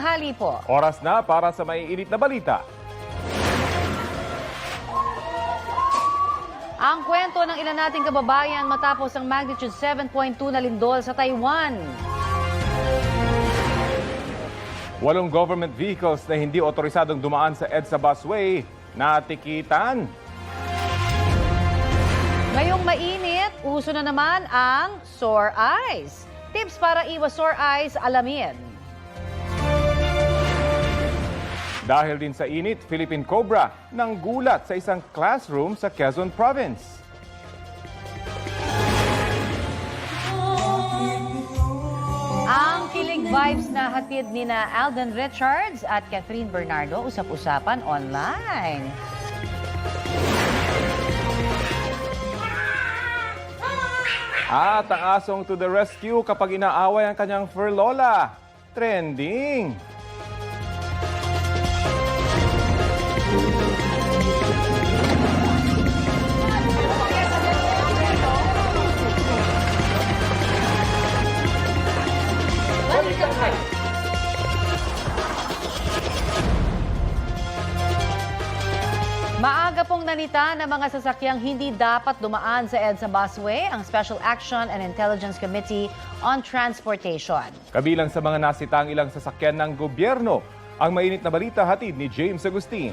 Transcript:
tanghali po. Oras na para sa maiinit na balita. Ang kwento ng ilan nating kababayan matapos ang magnitude 7.2 na lindol sa Taiwan. 8 government vehicles na hindi otorisadong dumaan sa EDSA busway natikitan. Ngayong mainit, uso na naman ang sore eyes. Tips para iwas sore eyes, alamin. Dahil din sa init, Philippine Cobra nang gulat sa isang classroom sa Quezon Province. Ang kilig vibes na hatid ni na Alden Richards at Catherine Bernardo, usap-usapan online. At ang asong to the rescue kapag inaaway ang kanyang fur lola. Trending! Maaga pong nanita ng mga sasakyang hindi dapat dumaan sa EDSA busway ang Special Action and Intelligence Committee on Transportation. Kabilang sa mga nasitang ilang sasakyan ng gobyerno, ang mainit na balita hatid ni James Agustin.